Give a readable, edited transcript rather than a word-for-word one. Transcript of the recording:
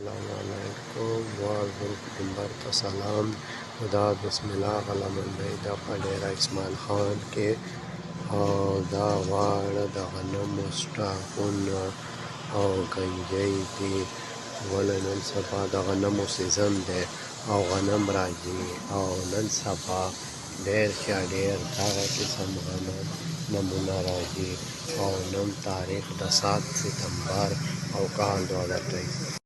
अस्सलामुअलैकुम वालेकुम सलाम। खुदा बिस्मिल्लाह अलहम्दुलिल्लाह पडेरा इस्माइल खान के दा वाड़ द गनम स्टाकुन और गंजई दी वलन सबा द गनम सीजन दे और गनम राजी और नन सबा ढेर चा ढेर दागा किस्म गनम नमूना राजी और नम तारीख द 7 सितंबर और काल 2023।